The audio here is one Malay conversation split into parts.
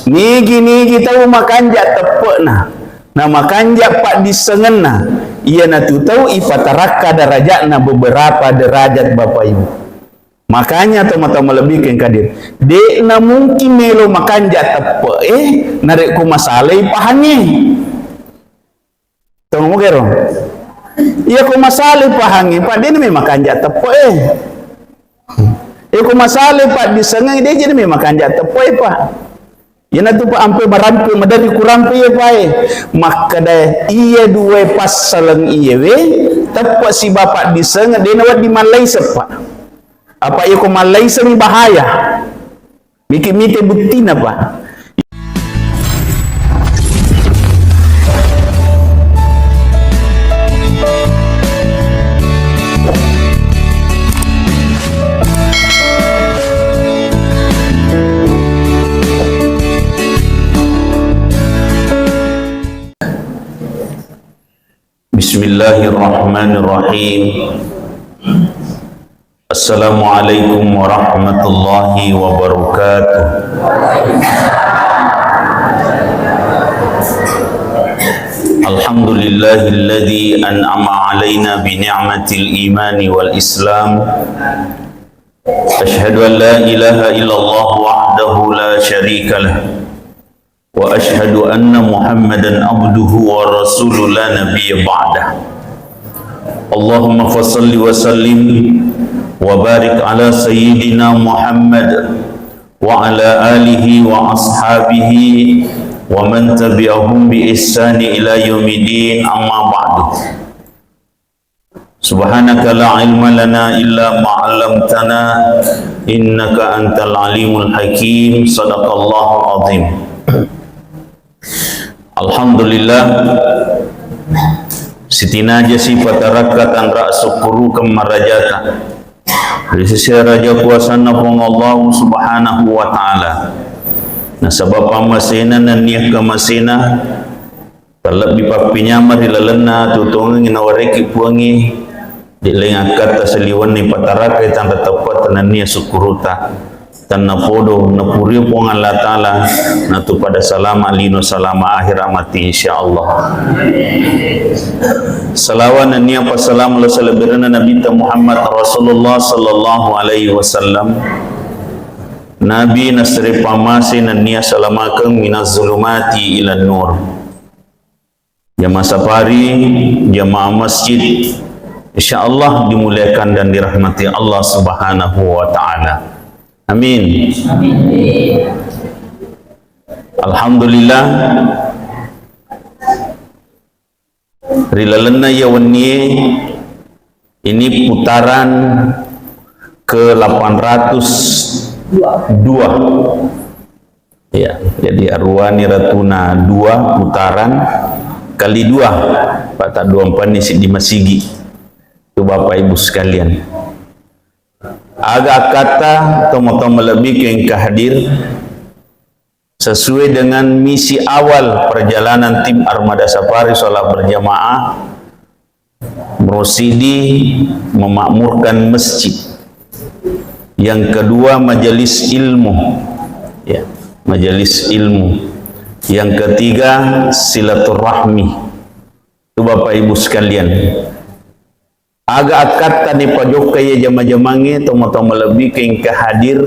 Nigi tahu makan jak tepuk nah makan jak pak disengen nah ia na tu tahu ifataraka darajat na beberapa derajat Bapak Ibu. Makanya teman-teman lebih ke kadir dek na mungkin melo makan jak tepuk narik ku masalah pahanya tunggu kero iya ku masalah pahanya pak dia ni makan jak tepuk ku masalah pak disengen dia jadi makan jak tepuk pak. Yana tu pak ampe barampe madari kurampe ya pak maka dah iya dua pas salang iya tepat si bapak diseng dia nawat di Malaysia pak apa iya ko Malaysia ni bahaya bikin mite bukti na pak. Bismillahirrahmanirrahim. Assalamualaikum warahmatullahi wabarakatuh. Alhamdulillahilladzi an'ama alaina bi ni'matil imani wal islam. Asyhadu an la ilaha illallah wahdahu la syarika lah. Wa ashhadu anna Muhammadan abduhu wa rasuluhu la nabiyya ba'dah. Allahumma fassalli wa sallim wa barik ala sayyidina Muhammad wa ala alihi wa ashabihi wa man tabi'ahum bi ihsani ila yaumiddin, amma ba'du. Subhanaka la ilma lana illa ma 'allamtana innaka antal alimul hakim. Sadaqallahu azim. Alhamdulillah sitina aja sifat rakatan ra'sukuru kemarajata dari sisi raja kuasa napong Allah subhanahu wa ta'ala na sabab pamasina na niya kamasina talab bipapinya marilalana tutungin ginawareki puangi di lenga kata seliwan ni pataraka itang tatapat na niya sukuruta tan na podo na puriyo po ng Allah Ta'ala na to pada salama lino salama akhir amati insyaallah. Salawan na niya pasalam ala salabirana Nabi Muhammad Rasulullah sallallahu alaihi wasallam Nabi nasri pamasi na niya salamakang minaz zulumati ilan nur. Jamaah safari, jamaah masjid insyaallah dimuliakan dan dirahmati Allah subhanahu wa ta'ala. Amin. Alhamdulillah rilalana yawannya ini putaran ke 802 ya, jadi arwani ratuna 2 putaran kali 2 patah 24 isi di masigi itu Bapak Ibu sekalian. Agak kata teman-teman lebih yang kehadir sesuai dengan misi awal perjalanan tim Armada Safari sholat berjamaah merosidi memakmurkan masjid, yang kedua majelis ilmu ya, majelis ilmu, yang ketiga silaturahmi. Itu Bapak Ibu sekalian agak kata ni pajok kaya jama-jamangi teman-teman lebih yang kehadir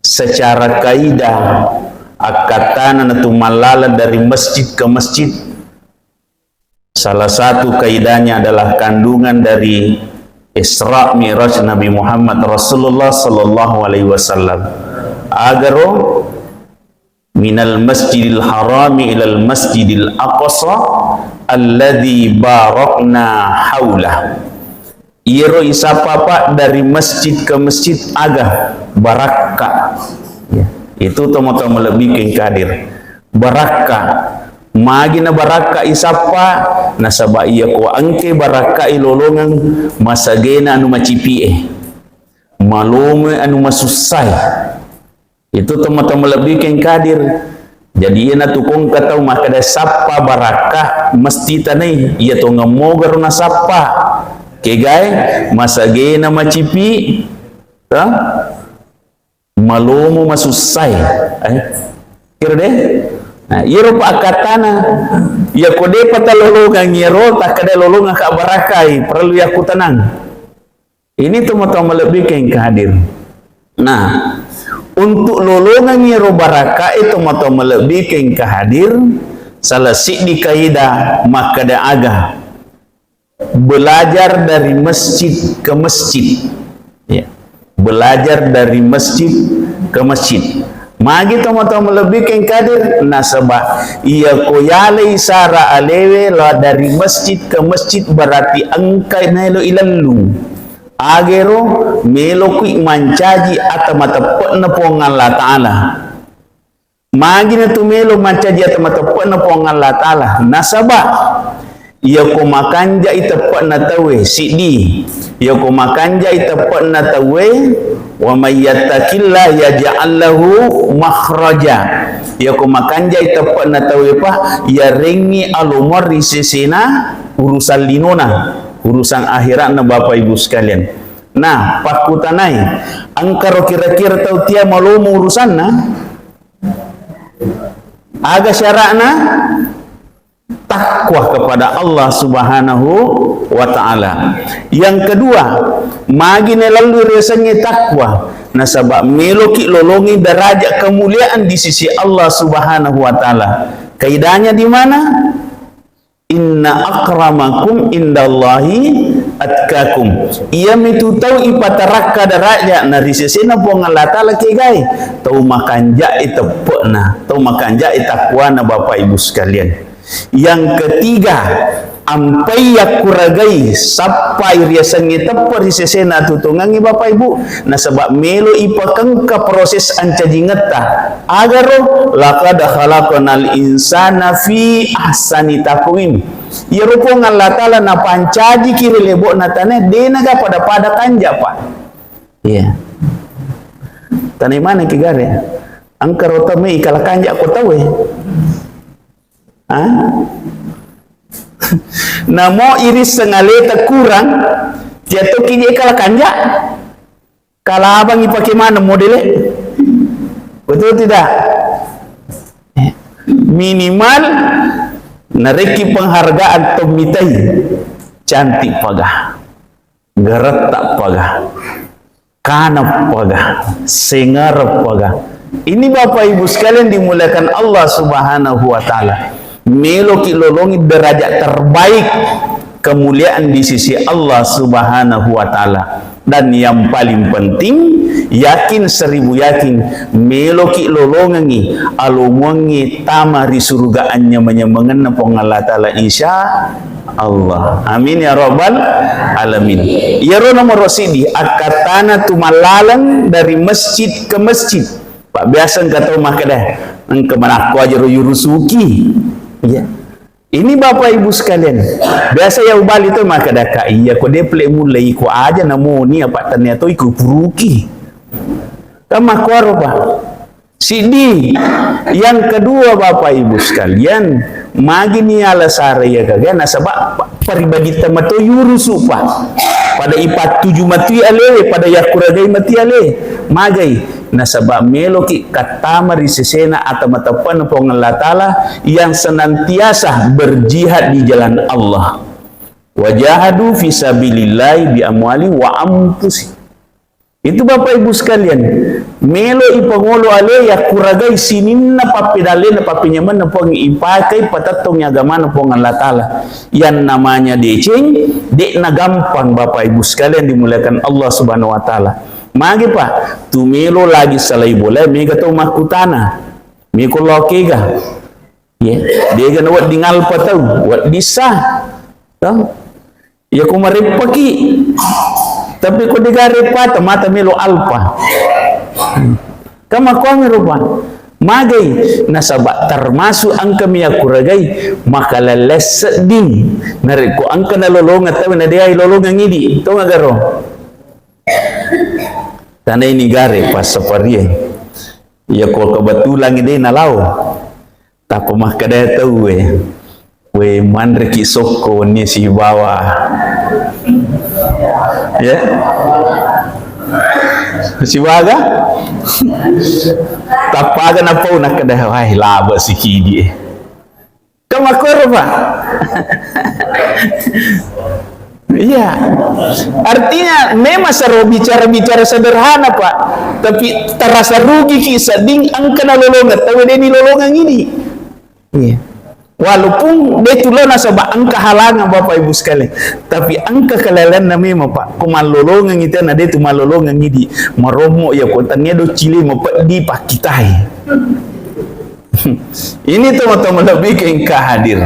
secara kaidah akatan atau malala dari masjid ke masjid. Salah satu kaidahnya adalah kandungan dari Isra Mi'raj Nabi Muhammad Rasulullah sallallahu alaihi wasallam. Agaro minal masjidil harami ilal masjidil aqsa alladzi barakna haulah. Iro isapa pak dari masjid ke masjid agak barakah ya. Itu teman-teman lebih ke kadir barakah magina barakah isapa nasaba iya ko angke barakah ilolongan masagena anu macipie malume anu masusai. Itu teman-teman lebih ke kadir. Jadi ia tukung kata maka ada sapa barakah mesti tanai ia tu ngamogar na sapa kegay masagena macipi malumo masusay kira deh. Nah, iro pa akatana ya kode patalolongan ngiro tak kada lolongan ka barakai perlu ya ku tenang. Ini tuma-tuma lebih ke hadir. Nah, untuk lolongan ngiro baraka itu tuma-tuma lebih ke hadir salah di kaidah maka da aga belajar dari masjid ke masjid. Ya. Belajar dari masjid ke masjid. Magi tama-tama lebih ke kadir nasabah ia koyale sara alewe la dari masjid ke masjid berarti angkai nelo ilallu agero melo kui mancaji atau mata pokna pong Allah Ta'ala magi na tu melo mancaji atau mata pokna pong Allah Ta'ala nasabah ia ko makanja ita pokna tawe sidi ia ko makanja ita pokna tawe wa may yattaqillah yaj'al lahu makhraja ya ko makanja itapat na tawe pa ya rengi alumar risisina urusan linona urusan akhirat na Bapak Ibu sekalian. Nah pakutanai angkaro kira-kira tau tia malumu urusan na aga syaratna takwa kepada Allah Subhanahu wa Ta'ala. Yang kedua, magi lalu rasanya takwa nasabak meloki lolongi derajat kemuliaan di sisi Allah Subhanahu wa Ta'ala. Kaidahnya di mana? Inna akramakum indallahi atkakum. Ia mitu tahu ipataraka derajat na risesena pong Allah Ta'ala ke gai. Tahu makan ja itepna, tahu makan ja itakwa na Bapak Ibu sekalian. Yang ketiga, ampai ya kuragai sampai riasannya tepar sesena tutungangi Bapak Ibu na sebab melo ipakang ka proses ancaji ngeta agaro laqad khalaqnal insana fi ahsani taqwim ya rupong Allah Ta'ala na pancaji kiri lebok natane denaga pada kanja Pak iya tani mana kigare angkaro tame ikala kanja ko tawe namo iris sengaleta kurang jatuh kini kalah kanja kalah abang ipake mana modelnya betul tidak minimal nareki penghargaan tomitai cantik pagah geretak pagah kanap pagah sengar pagah ini Bapak Ibu sekalian dimuliakan Allah Subhanahu wa Ta'ala meloki lolongi derajat terbaik kemuliaan di sisi Allah Subhanahu wa Ta'ala dan yang paling penting yakin 1000 yakin meloki lolongi alumongi tamari surgaannya menyemangan pong Allah Ta'ala insya Allah amin ya rabbal alamin ya nomor sidi akatana tumalalang dari masjid ke masjid Pak biasa kata makadah engke mana aku aja yurusuki ya. Ini Bapak Ibu sekalian. Biasa ya ubali itu maka daka iya ko dia play mulai ko aja namo ni apa ternyata iku puruki. Kama kuaro Pak. Sidi. Yang kedua Bapak Ibu sekalian, magi ni ala sare ya kagak nasabak paribadi tamato yurusu Pak. Pada ipat 7 mati ale pada yakuragai mati ale. Magai nasabak meloki katama risesena atau matapan pong Allah Ta'ala yang senantiasa berjihad di jalan Allah wajahadu fisabilillahi bi amwali wa ampusi itu Bapak Ibu sekalian melo ipangolo ale ya kuragai sinin na papidale na papinyaman na pong ipakai patatong agama na pong Allah Ta'ala yang namanya deceng dek na gampang Bapak Ibu sekalian dimuliakan Allah Subhanahu wa Ta'ala magi Pak, tumelo lagi salai boleh, mega tu makutana, meko lokega, ya, dia kan wat dingal patau, wat disah, tahu, ya kumarip pagi, tapi kau digare pat, mata melo alpa, kama kau merupa, magai nasabak termasuk angka miya kuragai maka leles seding, nariku angka nalolongat tapi nadia lolongan ini, tahu ngagaro. Karena ini gare pas separia ya kalau kebetulan ini nalau tak pemah kada tahu we mandre ki soko ni si bawa ya Siwaga? Tapaga na po nakadahay laba si Kidi. Kamakor pa. Iya. Artinya memang bicara-bicara sederhana Pak, tapi terasa rugi kisah ding ang kanalolongan, tahu dia nilolongan ini. Iya. Walaupun dia tulona sabah angka halangan Bapak Ibu sekalian, tapi angka kelalan na memang Pak, kumalolongan itu na dia tu malolongan ini maromo ya kontannya do cili mapak di pakitai. Ini teman-teman lebih ke hadir.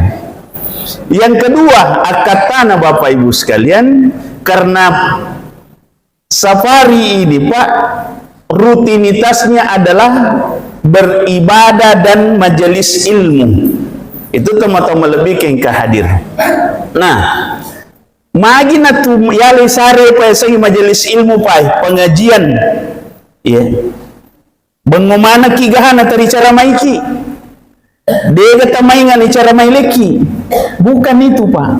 Yang kedua, akatana Bapak Ibu sekalian, karena safari ini Pak, rutinitasnya adalah beribadah dan majelis ilmu. Itu teman-teman lebih ke hadir. Nah, magi na tu yale sare pa sa majelis ilmu pa pengajian. Ya. Bangumana kigahan atari cara maiki. Dega tamaingan cara maileki. Bukan itu Pak.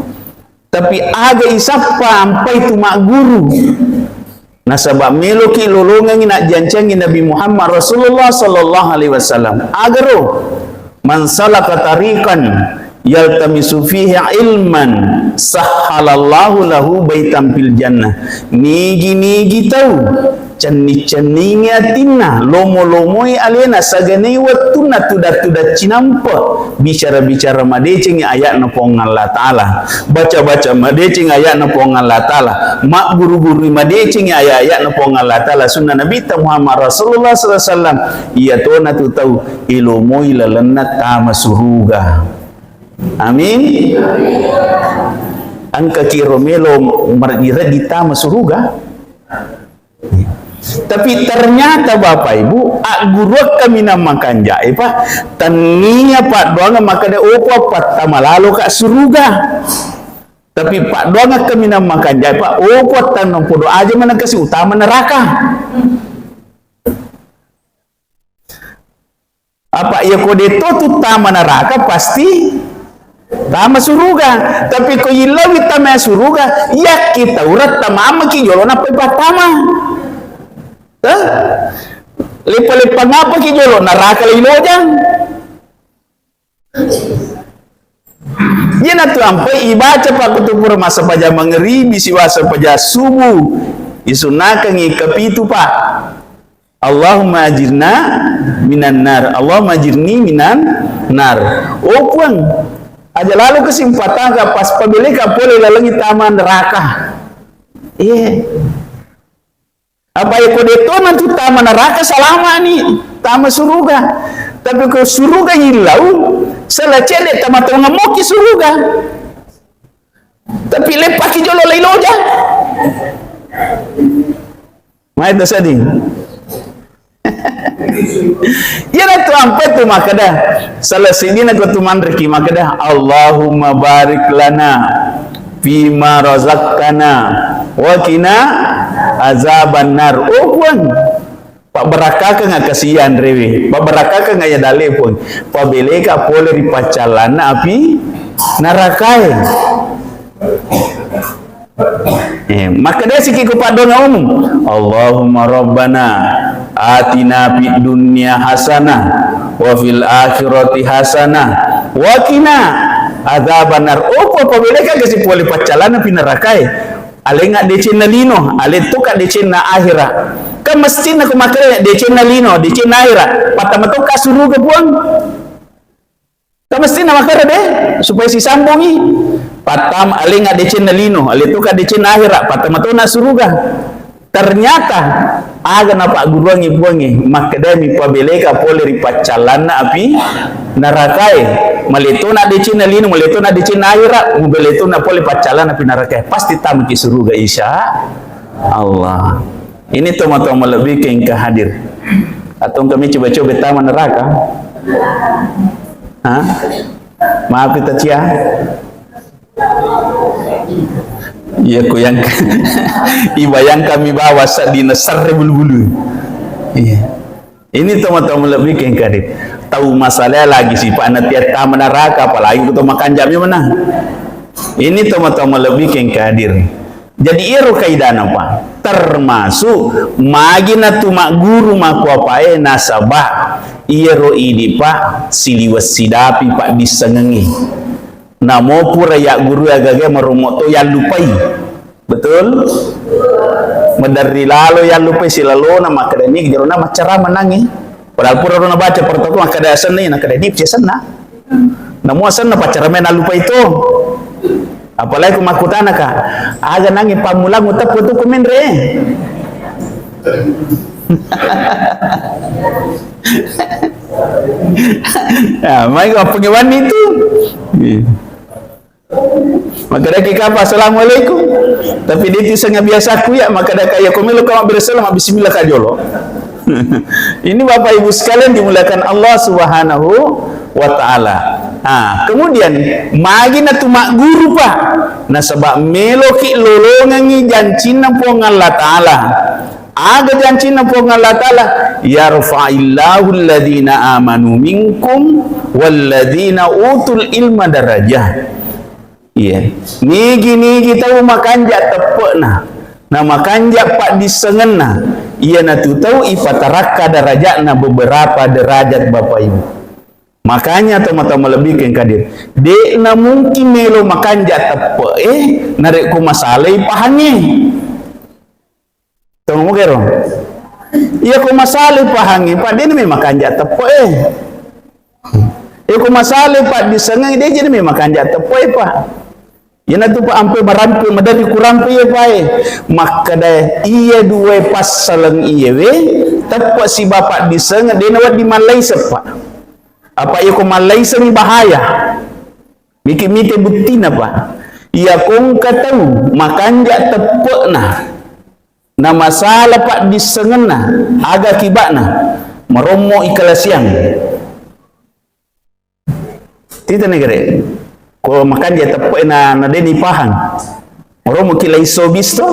Tapi aga isapa ampai tu mak guru. Nasabah meloki lolongan ina jancang Nabi Muhammad Rasulullah sallallahu alaihi wasallam. Agaro man salaka tariqan yaltamisu fihi ilman sahhalallahu lahu baitan fil jannah. Nigi tahu cenni atinna lomo-lomoi alena sagane wattuna tuda cinampa bicara-bicara madecing ayat na pong Allah Ta'ala, baca-baca madecing ayat na pong Allah Ta'ala, mak guru-guru madecing ayat na pong Allah Ta'ala, sunnah Nabi Muhammad Rasulullah sallallahu alaihi wasallam, iya to na tu tahu ilomoi lalanat tama suruga. Amin. Angka kiromelo margira di tama suruga. Tapi ternyata Bapak Ibu, guru kami namakan jai Pak, taninya Pak doang maka ada opo Pak tamalalo kak suruga. Tapi Pak doang kami namakan jai Pak, opo tanong podo aja mana kasih utama neraka. Apa ya kode itu utama neraka pasti tama suruga. Tapi ko ilawi tama suruga, ya kita urat tamama ki jolona pe tama. Lepa-lepa ngapa ki jolo neraka lilojang. Yana tu ampai ibaca Pak kutupur masa paja mengeribi siwasa paja subuh isunaka ngikapitu Pak. Allahumma ajirna minan nar, Allahumma ajirni minan nar. Opuan aja lalu kesempatan ka pas pabili ka boleh lalangi taman neraka. Iya. Apa ya kode itu nanti taman neraka selama nih taman suruga. Tapi kalau suruga hilau selacele taman tengah moki suruga. Tapi lepaki jolo leiloja. Mai tersading. Ya tu ampe tu makada. Selesai nak tu mandriki makada. Allahumma barik lana fima razaqtana wa qina azaban nar. Oh pun Pak berakah ke ngak kasihan rewe. Pak berakah ke ngak ya dale pun. Pak bele ka pole ripacalan api narakai. Maka dia sikit kepada umum. Allahumma rabbana atina fid dunya hasanah wa fil akhirati hasanah wa qina azabannar. Opo pabila ka kasi pole pacalan api narakai. Ale nga decen na lino, ale to ka decen na ahira. Ka mesti na kumakare decen na lino, decen na ahira. Patamato ka suruga buang. Ka mesti na makare de supaya si sambungi. Patam ale nga decen na lino, ale to ka decen na ahira, patamato na suruga. Ternyata aga na Pak guruangi buangi makadami pabeleka pole ripacalan na api narakai. Malito na decen na lino, malito na decen na ahira, mubelito na pole pacalan api narakai. Pasti tamki suruga insya Allah. Ini teman-teman lebih ke yang hadir. Atau kami coba-coba taman neraka. Hah? Maaf kita cia. Ya ku yang ibayang kami bawa di nesar bulu-bulu. Iya. Ini teman-teman lebih ke yang hadir. Tahu masalah lagi sih Pak nanti taman neraka apalagi kita makan jamnya mana. Ini teman-teman lebih ke yang hadir. Jadi iro kaidana pa termasuk magina tu mak guru mak kuapae nasabah iro ini pa siliwas sidapi pak disengengi namo pura ya guru agage marumoto yang lupai betul medari lalo yang lupai silalo nama akademik jarona macara menangi padahal pura rona baca protokol akadasan nih akademik jasana namo asana pacara mena lupa itu apalagi kumakutana ka aga nangi pamulang utap putu kumenre ya mai ka pengewan itu maka dah kikapa assalamualaikum tapi dia tisangnya biasa aku ya maka dah kaya komelo kama bersalam bismillah kajolo ini Bapak Ibu sekalian dimuliakan Allah Subhanahu wa taala. Kemudian magina tu mak guru pak na sebab meloki lolongangi jancina po Allah taala aga jancina po Allah taala yarfa'illahu alladhina amanu minkum walladhina utul ilma darajah. Iya nigi tahu makanja tepena na makanja pak disengena iya na tu tahu ifataraka darajatna beberapa derajat Bapak Ibu. Makanya teman-teman lebih ke kadir dek na mungkin melo makan tepe narik ku masalah pahami tunggu kero iya ku masalah pahami pak dia ni makan tepe iya ku masalah pak disengang dia jadi makan tepe pak ya na tu pak ampe marampe madari kurampe ya pak maka dah iya dua pasalang iya tepe si bapak disengang dia nawat di Malaysia pak apa ia kumalai seni bahaya bikin mite bukti napa ia kong katau makan jak tepuk na masalah pak disengena agak kibakna meromo ikhlas yang tidak negara kalau makan jak tepuk na deni pahang meromo kilai sobis to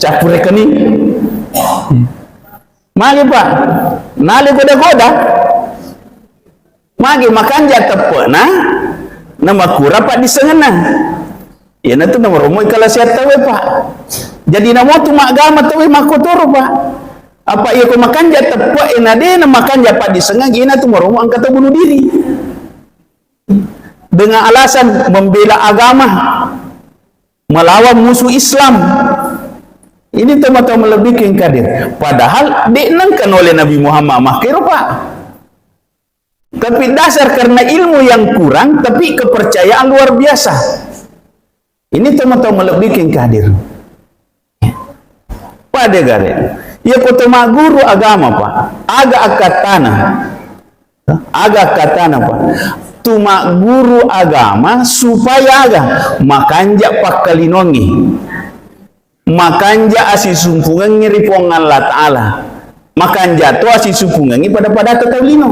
capur rekening magi pak nali goda-goda magi makan jatap nama kura pak disengena ya nanti nama romoi kalau siat tawe pak jadi nama tu mak agama tawe makotoro pak apa iya ko makan jatap enade na makan japak disengeng ina tu maromo angkat bunuh diri dengan alasan membela agama melawan musuh Islam. Ini teman-teman lebih ke kadir. Padahal dienangkan oleh Nabi Muhammad makir pak. Tapi dasar karena ilmu yang kurang, tapi kepercayaan luar biasa. Ini teman-teman lebih ke kadir. Pada gare, ya kotoma guru agama pak. Agak katana pak. Tuma guru agama supaya agak makanja pak kalinongi. Makanja asi sumpungan ngiri pong Allah Ta'ala makanja to asi sumpungan pada tatawlino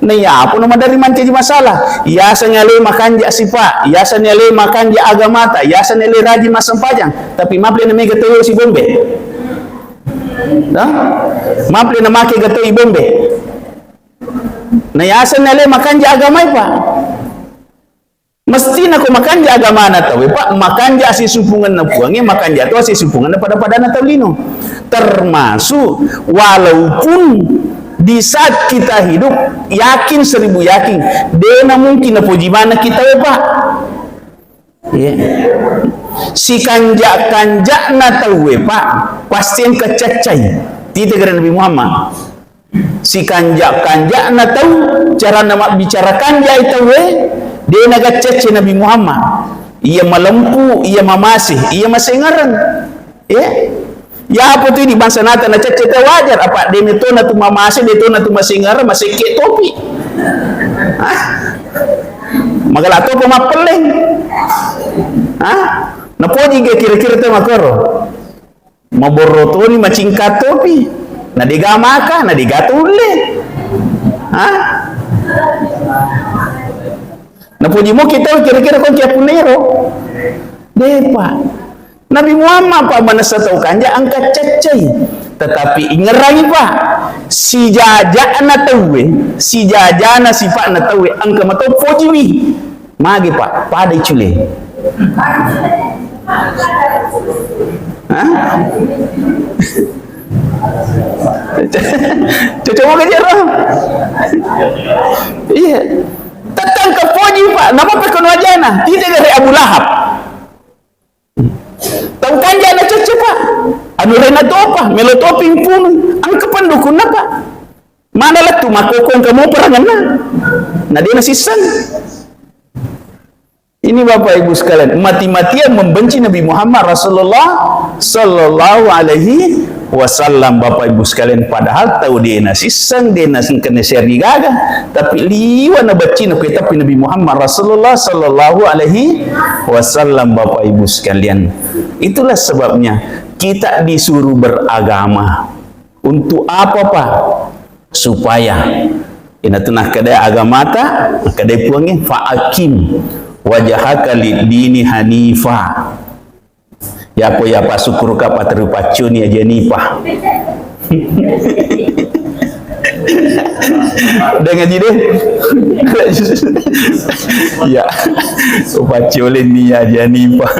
na ya apa nama dari mancaji masalah yasa nyale makanja si pak yasa nyale makanja agamata yasa nyale rajin masam pajang tapi maple na may gatoyo si bombe maple na make gatoy bombe na yasa nyale makanja agamay pak mesti nak makan ja agama na tahu pak makan ja si sumpungan na puangnya makan ja tu si sumpungan na pada na taulino termasuk walaupun di saat kita hidup yakin 1000 yakin dena mungkin na puji mana kita pak si kanja na tahu pak pasti yang kecacai tidak gara Nabi Muhammad si kanja na tahu cara nama bicara kanja itu dia naga cece Nabi Muhammad ia melempu ia mamasih ia masih ngaran ya apa tu di bangsa nata na cece wajar apa dia itu na tu mamasih dia itu na tu masih ngaran masih ke topi magalah tu pemapeleng na poji ke kira-kira tu makoro maboroto ni macingkat topi na digamaka na digatule na puji mo kita kira-kira kon kia punero depa Nabi Muhammad pak mana setau kanja angkat cecai tetapi ingerai pak si jajana tawe si jajana sifat na tawe angka matau puji mi magi pak pada cule Hah? Coba kejar roh. Iya. Tetang kepoji Pak. Nama pekon wajana. Tidak dari Abu Lahab. Tahu kan jana cece Pak. Anu rena tu apa? Melotoping pun. Ang kependukun apa? Mana lah tu makokong kamu perangan na? Nah dia nasisan. Ini Bapak Ibu sekalian, mati-matian membenci Nabi Muhammad Rasulullah Sallallahu Alaihi Wasallam. Bapak Ibu sekalian, padahal tahu dia nasisan, dia nasin kena seri gagah, tapi liwa na baca na kitab Nabi Muhammad Rasulullah Sallallahu Alaihi Wasallam. Bapak Ibu sekalian, itulah sebabnya kita disuruh beragama. Untuk apa Pak? Supaya ina tunah kedai agama ta, kedai puangnya fa'akim wajahaka lidini hanifa. Ya apa ya Pak syukur ka patrupacun ya jenipah. Dengan jide. Ya. Upaculin ni ya jenipah.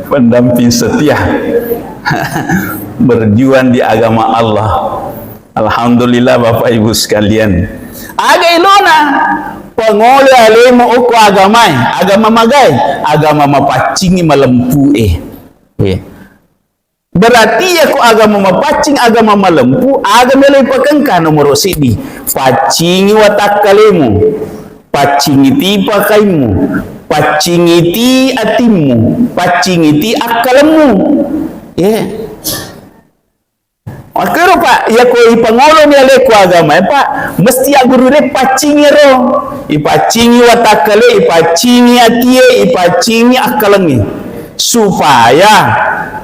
Pendamping setia berjuang di agama Allah. Alhamdulillah Bapak Ibu sekalian. Aga ilona pengole alemu uko agamai, agama magai, agama mapacingi malempu Berarti ya ko agama mapacing, agama malempu, agama lay pagkangka nomor sidi. Pacingi watak kalemu, pacingi pakaimu, pacingiti atimu, pacingiti akalmu. Makanya Pak, ya ko ipangolo ni ale ko agama Pak, mesti aguru le pacingi ro, ipacingi watakale, ipacingi atie, ipacingi akalangi, supaya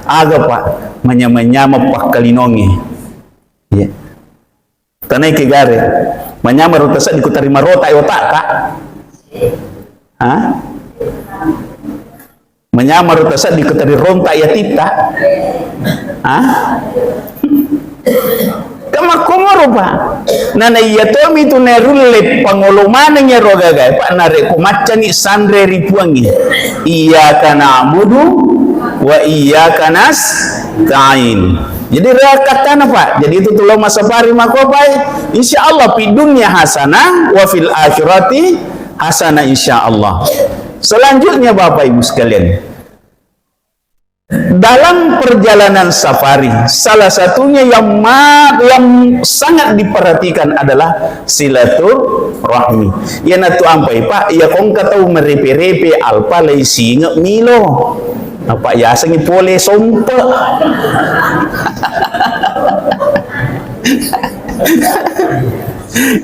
aga Pak menyama pakalinongi. Ya. Tanai kegare, menyama rotasa dikutarima rota otak Kak. Hah? Menyamar rotasa dikutari ronta ya tita. Hah? Kama komoro Pak. Nana iya tomi tu nerulle pangolomane nya rogaga Pak nare kumacani sandre ripuangi. Iyyaka na'budu wa iyyaka nasta'in. Jadi rekatana Pak. Jadi itu tulung masa pari makopai. Insyaallah fi dunya hasanah wa fil akhirati hasanah insyaallah. Selanjutnya Bapak Ibu sekalian, dalam perjalanan safari, salah satunya yang sangat diperhatikan adalah silaturahmi. Ya natu ampai Pak, ya kong katau merepe-repe alpa lay singa milo. Apa ya sangi pole sompe.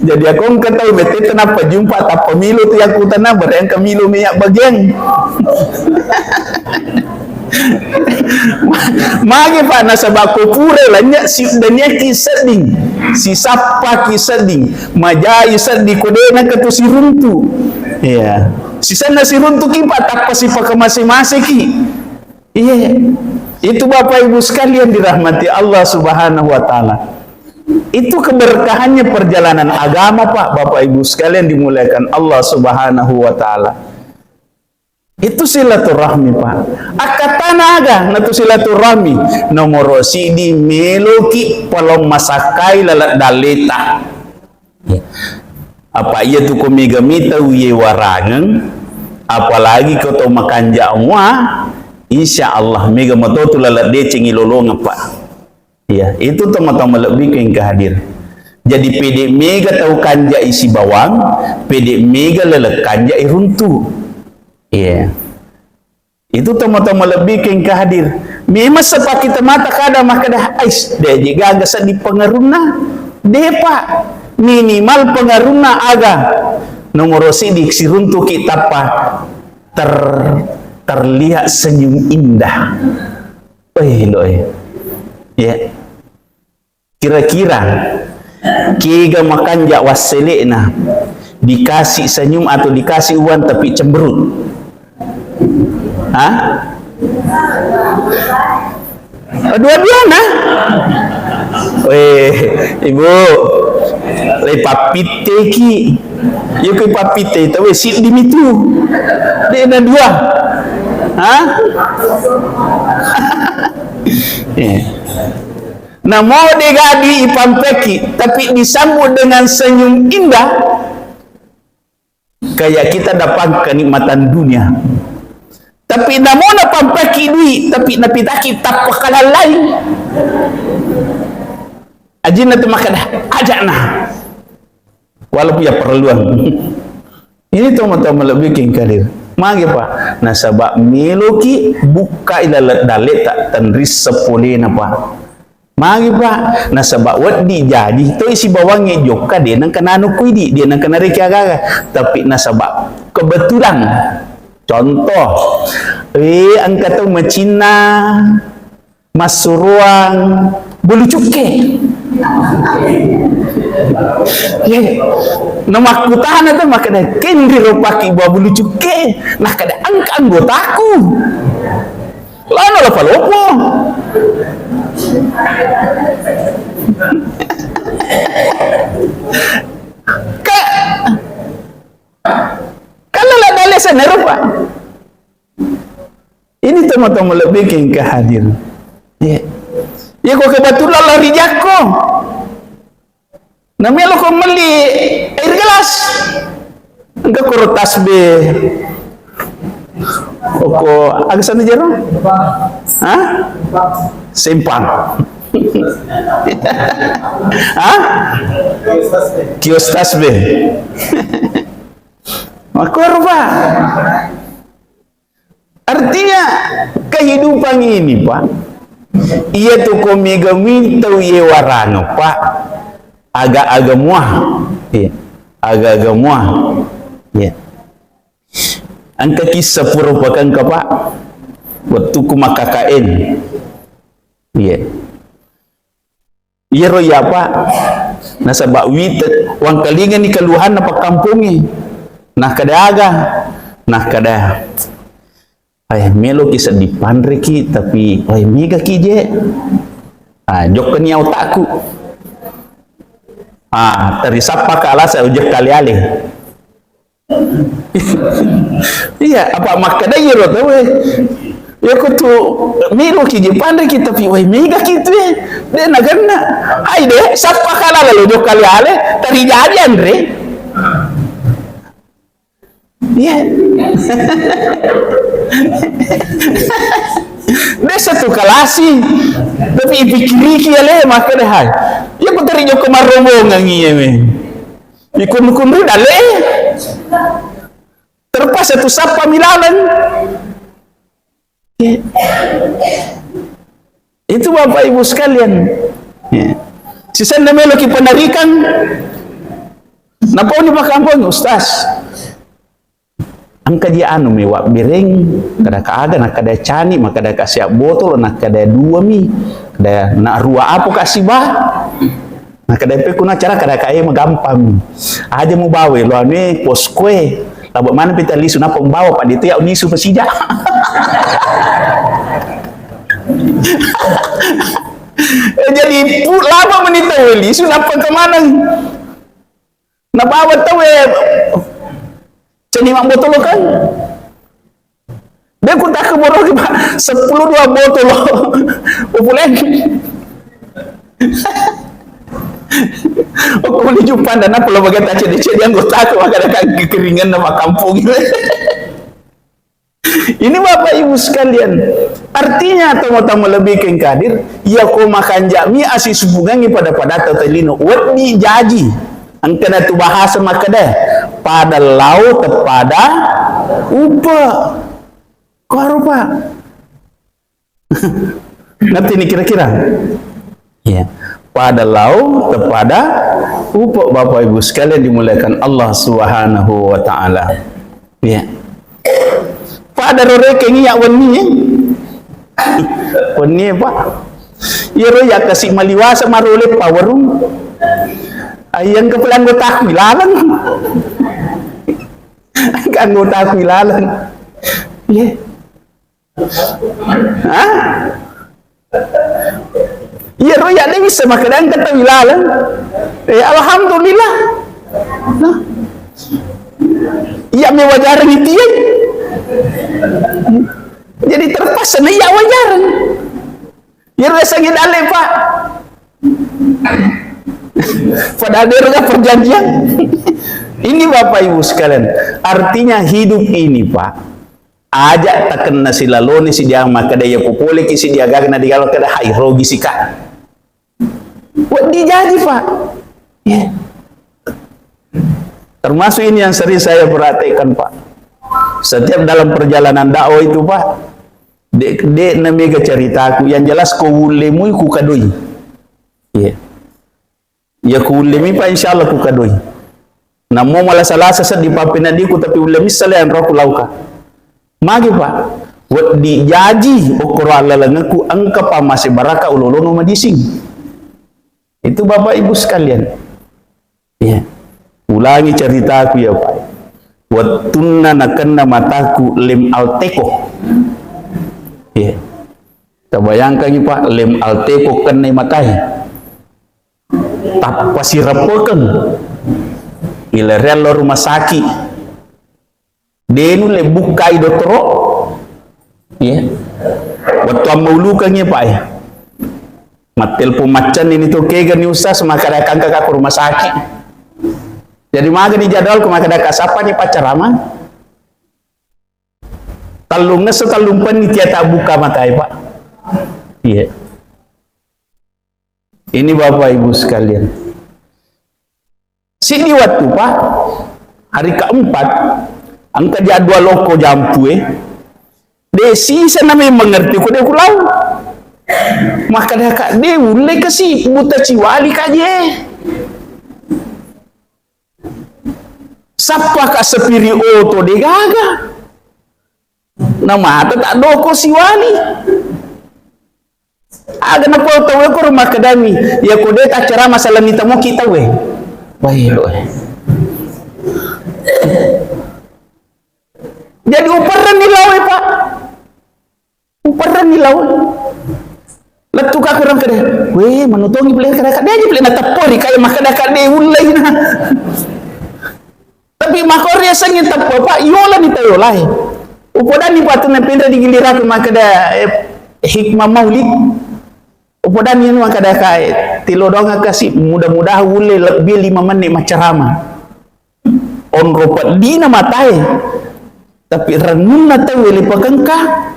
Jadi aku kata bete kenapa jumpa tak pemilu tu yang kutana bereng kemilu minyak bagian. Magi Pak nasabak kupure lanya si dania kiseding, si sapa kiseding, majai sedih kodena ketu si runtu. Iya, si sana si runtu ki Pak tak pasi pakai masing-masing ki. Iya, itu Bapak Ibu sekalian dirahmati Allah Subhanahu Wa Taala. Itu keberkahannya perjalanan agama Pak, Bapak Ibu sekalian dimuliakan Allah Subhanahu Wa Taala. Itu silaturahmi Pak. Akatana aga natu silaturahmi nomor sidi meloki palong masakai lalat daleta. Apa iya tu komigamita uye warangan, apalagi kau tau makan jawa, insya Allah mega moto tu lalat deceng ilolong Pak. Ya, itu teman-teman lebih ke yang kehadir. Jadi pede mega tahu kanja isi bawang, pede mega lelek kanja runtu. Iya. Itu teman-teman lebih ke yang kehadir. Memang sepak kita mata kadang makadah ais dia juga agak sedih pengaruna. Dia Pak minimal pengaruna aga nomor sidik si runtu kita Pak terlihat senyum indah. Ya. Kira-kira kiga makan jak waselena dikasih senyum atau dikasih uang tapi cemberut. Hah? Dua-duanya. Ibu, lepapite ki Yo ke papite tahu sit di mitu. Dia ada dua. Ha? Nah mau digadi ipampeki tapi disambut dengan senyum indah, kayak kita dapat kenikmatan dunia. Tapi namun pampeki duit tapi napitaki tapakalan lain. Ajin tu makan ajak nah. Walaupun ya perluan. Ini teman-teman lebih kingkalir. Magi pak. Nasabak meloki buka ilalat dalet tak tenris sepuluh napa. Magi pak. Nasabak wat di jadi. To isi bawangnya joka dia nang kananu kuidi dia nang kanari kiaga. Tapi nasabak kebetulan. Contoh. Angkat tu macina, masuruang, bulu cuke. Nama kutahan itu makanya kendi ropaki buah bulu cuke. Nah kada angka anggotaku. Lalu lopo. Kalau lah dalesan Eropa. Ini teman-teman lebih ke hadir. Ya kok kebetulan lari jako. Namanya lo kok meli air gelas. Enggak koro tasbe. Oko agak sana jero. Hah? Simpang. Hah? Kios tasbe. Makorba. Artinya kehidupan ini pak, ia tu komigami tau ye warano pak, agak-agak muah, agak-agak muah, angka kisah merupakan ke pak, waktu kumakakain, iya roya pak, nasabak wit, wang kalingan ni keluhan apa kampungnya, nah kada melo kisah di pandreki tapi mega kije jok kenia otakku terisapa kalah saya ujak kali alih iya apa makanya yero tahu ya kutu melo kije pandreki tapi mega gitu dia nagana ai deh sapa kalah lalu ujak kali alih terjadi Andre dia satu kalasi tapi pikiri kiale maka dah ya ku terinyo kemarobongan iya ikun-ikun dale terpas satu sapa milalan itu Bapak Ibu sekalian sisan namelo ki penarikan napa ni pakampung Ustaz angka dia mewak biring kada kaaga nak kada cani maka kada kasih botol nak kada dua mi kada nak rua apa kasih bah nak kada pe kuna cara kada kaya magampang aja mau bawa lo ni poskue labok mana pita lisu napa bawa pak itu ya unisu pesija jadi lama menit lisu napa kemana napa awat tahu ceni mak botol kan dia ku tak keborok 10-2 botol populen aku boleh jumpa dan apa lo bagai tak cedi anggota aku maka ada kekeringan nama kampung ini Bapak Ibu sekalian artinya tamu-tamu lebih kengkadir ya ko makan jami asis hubungannya pada tatelino wat ni jaji angkana tu bahasa makada pada laut kepada upa karupa ngerti ini kira-kira ya pada laut kepada upa Bapak Ibu sekalian dimuliakan Allah Subhanahu wa taala ya pada roreke ya wani pak ya ya kasih maliwasa marole pawarung ayang kepelan anggota wilalan anggota wilalan iya roya dia bisa makan kata wilalan alhamdulillah Iya me wajaran itu ya. Jadi terpaksa na iya wajaran. Ya rasa ngidale Pak. Padahal dia perjanjian. Ini Bapak Ibu sekalian, artinya hidup ini Pak, ajak takkan nasi laloni si dia maka daya popole ki si dia gagna di kalau kada hai rogi si Kak. Buat jadi Pak. Ya. Termasuk ini yang sering saya perhatikan Pak. Setiap dalam perjalanan dakwah itu Pak, dek namanya ceritaku yang jelas kau ulemu ku kadoi. Ya. Ya ku ulemi Pak insyaallah ku kadoi. Namo malah salah sesat di papinadiku tapi ulemi selain roku lauka. Magi Pak, buat dijaji okoro alalangaku angka pa masih baraka ulolono madising. Itu Bapak Ibu sekalian. Ya. Ulangi ceritaku ya Pak. Buat tunna nakenna mataku lem alteko. Ya. Terbayangkan Pak lem alteko kena matai. Tak pasirapokan. Ilerean lo rumah sakit denu le bukai doktoro ya waktu amaulukannya Pak ya matel pemacan ini tuh kega ni usas maka ada kakak ke rumah sakit jadi maga di jadwal ke maka ada kasapa nih pacarama talungnya setalung panitia tak buka mata ya Pak iya ini Bapak Ibu sekalian. Sini waktu Pak, hari keempat, angka jadwal loko jampu desi sana memang mengerti kok dia pulau. Maka dah kak dia mulai kasih buta ciwali kaje. Sapa kak sepiri oto de gaga. Nama tak doko siwali. Ada nak tahu ko rumah kedami, ya kode acara masalah ni tamu kita we. Baik. Jadi uparan nilaw Pak. Uparan nilaw. Letu ka kurang kada. Weh manutongi beli kada kada aja beli natapori kaya makada kada ulay na. Tapi makornya sangin tapo Pak yola ni tayolay. Upodan ni patu na pindah di giliran makada hikmah maulid. Upodan ini maka ada kait tilodong kasih mudah-mudah ule lebih 5 menit macarama on ropat dina matai tapi renung na tahu weli pagangka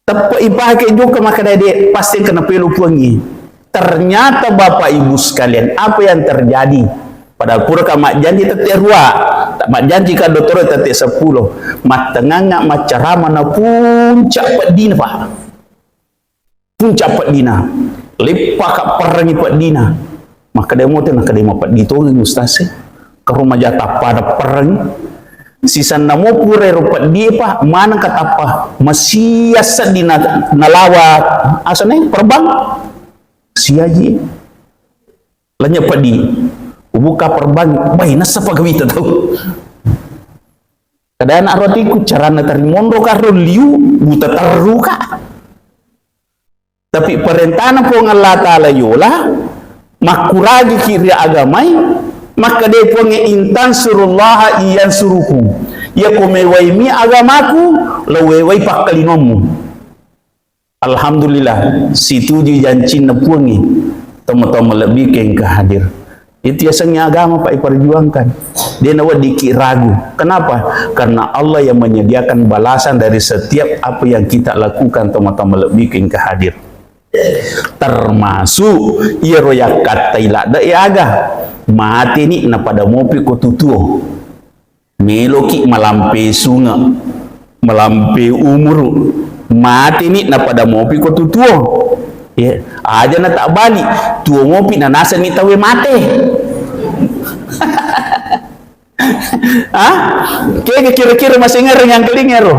tapi ipake juga maka dia pasti kena pelu puangi. Ternyata Bapak Ibu sekalian apa yang terjadi padahal pura mak janji teterua tak mak janji ka dokter teter 10 mat tenganga macarama na puncak pedina Pak puncak Pak Dina lepak kak perangi Pak Dina maka dia mau tenang kedai Pak Dito Ustaz ke rumah jatah pada perang sisa namo pure rupat dia Pak mana kata apa masih asal di nalawat asalnya perbang siaji lanya Pak Di buka perbang bayi nasa pagawita tahu kadang arotiku carana tarimondo karun liu buta terruka. Tapi perintah po ng Allah Ta'ala yola, makuragi kiri agamay, maka dia po ng intan surullaha iyan suruku. Ya kumeway mi agamaku, laweway pakalinomu. Alhamdulillah, situ di jancin na po ng tama-tama lebih keng kahadir. Itu yasangnya agama Pak iperjuangkan. Dia nawad dikiragu. Kenapa? Karena Allah yang menyediakan balasan dari setiap apa yang kita lakukan tama-tama lebih keng kahadir. Termasuk ia royak kata ila da iaga mati ni na pada mopi ko tutuo meloki malampe sunga malampe umur mati ni na pada mopi ko tutuo ya aja na tak balik tuo mopi na nasa ni tawe mate kira-kira masih ngereng yang kelingero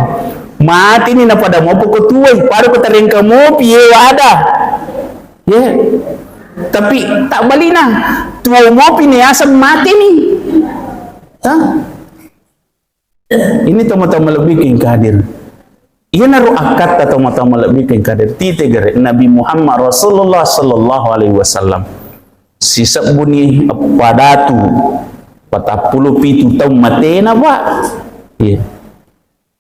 mati ni na pada mopo ko tuway para ko taring ka mopi ada ya tapi tak balik na tuwa mopi ni asam mati ni ini tama-tama lebih keng kadir iya naru akad tama-tama lebih keng kadir titegere Nabi Muhammad Rasulullah sallallahu alaihi wasallam sisap bunyi padatu 47 tahun matena Pak. Ya.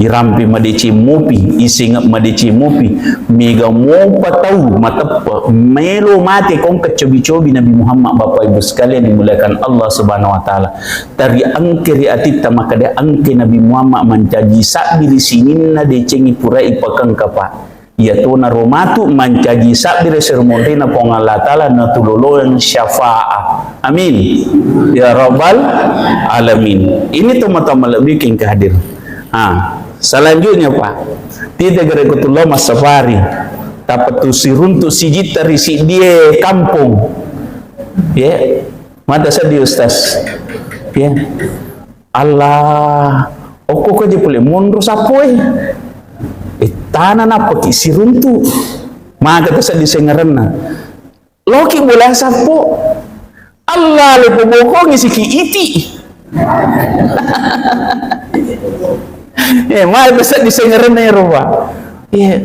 Irampi madeci mupi, isingap madeci mupi, mega mo patau matapa, melo mati kong kecobi-cobi Nabi Muhammad Bapak Ibu sekalian dimuliakan Allah Subhanahu wa taala. Tari angkiri atita maka de angke Nabi Muhammad mencaji sabili sininna de cengi purai pakang kapa. Ya tuna romatu mencaji sabili sermontina pong Allah taala natuloloan syafaat. Amin. Ya Rabbal alamin. Ini teman-teman lebih king kehadir. Selanjutnya Pak, tidak gerekutullah mas safari dapat tusiruntuk sijit dari si dia kampung ya mata sedih Ustaz ya Allah kok aja boleh mundur sapoy tanah apa ki siruntuk maka sedih sengerena loki boleh sapo Allah lepo bokong isi ki iti ya, mal besar di sengeran ya rupa. Ya.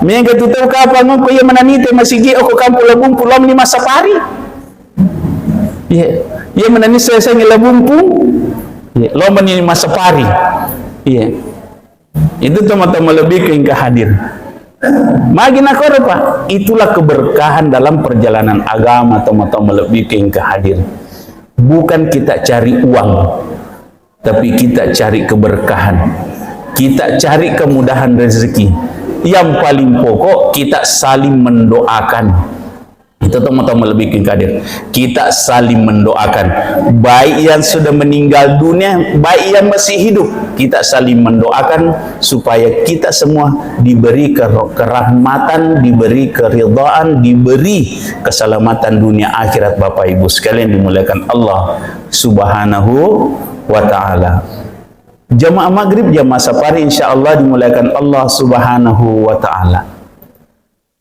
Mengga tu tahu kapan ko ya mananite masigi ako kampo labung pulam ni masafari. Ya, ya manani saya labung pun. Ya, lo mani masafari. Ya. Itu teman-teman lebih ke yang hadir. Magi nak rupa, itulah keberkahan dalam perjalanan agama teman-teman lebih ke yang hadir. Bukan kita cari uang, tapi kita cari keberkahan, kita cari kemudahan rezeki. Yang paling pokok kita saling mendoakan. Itu teman-teman lebih kadir. Kita saling mendoakan, baik yang sudah meninggal dunia, baik yang masih hidup. Kita saling mendoakan supaya kita semua diberi kerahmatan, diberi keridhaan, diberi keselamatan dunia akhirat Bapak Ibu sekalian dimuliakan Allah Subhanahu wa taala. Jamaah maghrib, jamaah safari insyaallah dimuliakan Allah Subhanahu wa taala.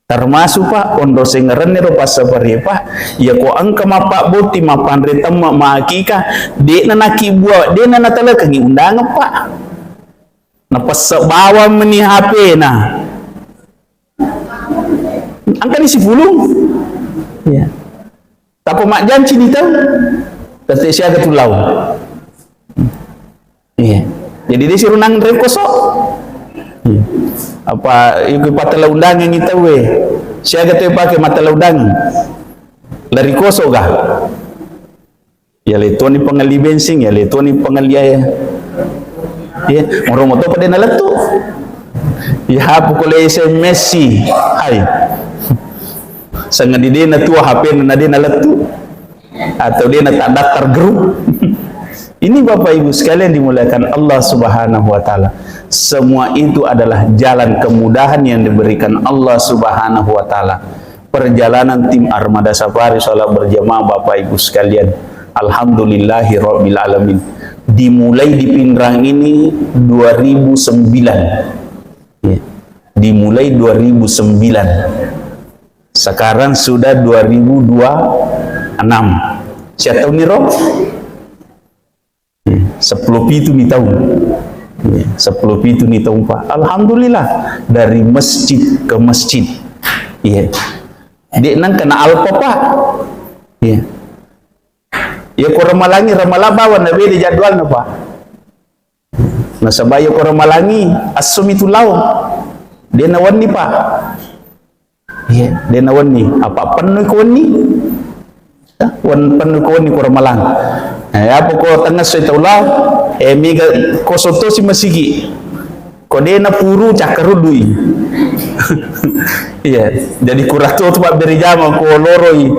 Termasuk Pak ondo singeren ni rupa safari Pak ya ko angka mapak boti mapanre tamma makika de na nakibua de na natala kangi undangan Pak napas bawa meni HP na angka ni si pulung ya tapi mak janji ni tahu tapi siaga tulau iya jadi dia suruh nang rekosok apa ikut patala undangan kita we siaga tu pakai matala undangan lari kosok kah ya leto ni pengali bensin ya leto ni pengali ya orang motor pada naletu ya pukul SMS si hai sangat dia na tua HP na dia naletu atau dia na tak daftar grup. Ini Bapak Ibu sekalian dimuliakan Allah Subhanahu wa taala. Semua itu adalah jalan kemudahan yang diberikan Allah Subhanahu wa taala. Perjalanan tim Armada Safari salat berjamaah Bapak Ibu sekalian, alhamdulillahirabbil alamin. Dimulai di Pinrang ini 2009. Ya. Dimulai 2009. Sekarang sudah 2026. Siapa tahu nih Rob? 10 itu nih tahun. 10 itu nih tahun Pak. Alhamdulillah dari masjid ke masjid. Iya. Dia nang kena alpa Pak. Iya. Ya ko Ramalangi Ramalabawan na beda jadwal na Pak. Nasabaya ko Ramalangi asum itu law. Dia nawan ni Pak. Iya, dia nawan ni. Apa penuh ko ni? Wan penuh ko ni ko Ramalang. Apa ko tengah saya tahu lah, miga ko soto si masigi, ko dia na puru cakarudui, iya, jadi kurato tu pak beri jama ko loroi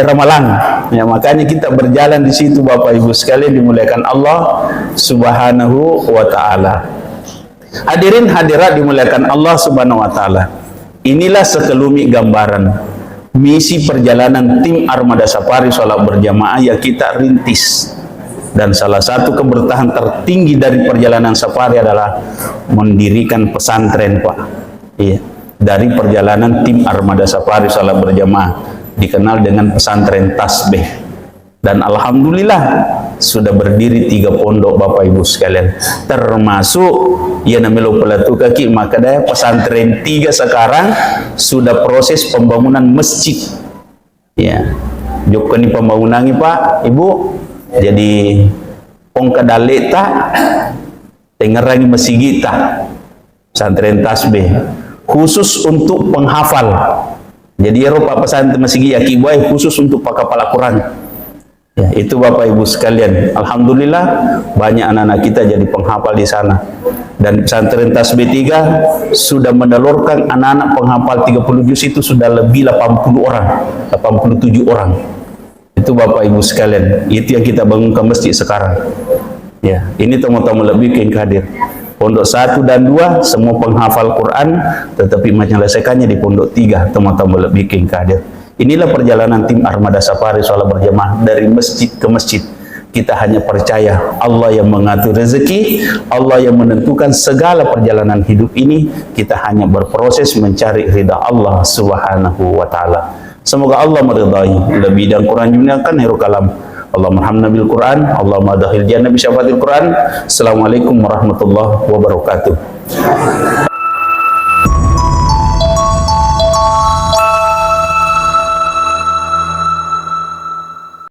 Ramalang, ya makanya kita berjalan di situ Bapak Ibu sekalian dimuliakan Allah Subhanahu wa taala. Hadirin hadirat dimuliakan Allah Subhanahu wa taala. Inilah sekelumit gambaran misi perjalanan tim Armada Safari salat berjamaah yang kita rintis, dan salah satu keberkahan tertinggi dari perjalanan safari adalah mendirikan pesantren Pak. Iya, dari perjalanan tim Armada Safari salat berjamaah dikenal dengan pesantren Tasbih, dan alhamdulillah sudah berdiri 3 pondok Bapak Ibu sekalian, termasuk ya namelo pelatu kaki maka daya pesantren 3 sekarang sudah proses pembangunan masjid ya. Joko ni pembangunan ni Pak, Ibu. Jadi pongka dalek tak tengerangi masjid tak pesantren tasbih khusus untuk penghafal. Jadi Eropa pesantren masjid akibai khusus untuk kepala Quran. Ya, itu Bapak Ibu sekalian. Alhamdulillah banyak anak-anak kita jadi penghafal di sana. Dan pesantren tasbih 3 sudah menelurkan anak-anak penghafal 30 juz itu sudah lebih 80 orang, 87 orang. Itu Bapak Ibu sekalian. Itu yang kita bangunkan masjid sekarang. Ya, ini teman-teman lebih yang hadir. Pondok 1 dan 2 semua penghafal Quran, tetapi menyelesaikannya di pondok 3 teman-teman lebih yang hadir. Inilah perjalanan tim Armada Safari Sholat Berjamaah dari masjid ke masjid. Kita hanya percaya Allah yang mengatur rezeki, Allah yang menentukan segala perjalanan hidup ini. Kita hanya berproses mencari ridha Allah Subhanahu wa Ta'ala. Semoga Allah meridai lebih dan Quran junyakan heru kalam. Allahumma hamna bil Quran, Allahumma dahil jannah bi syafaatil Quran. Assalamualaikum warahmatullahi wabarakatuh.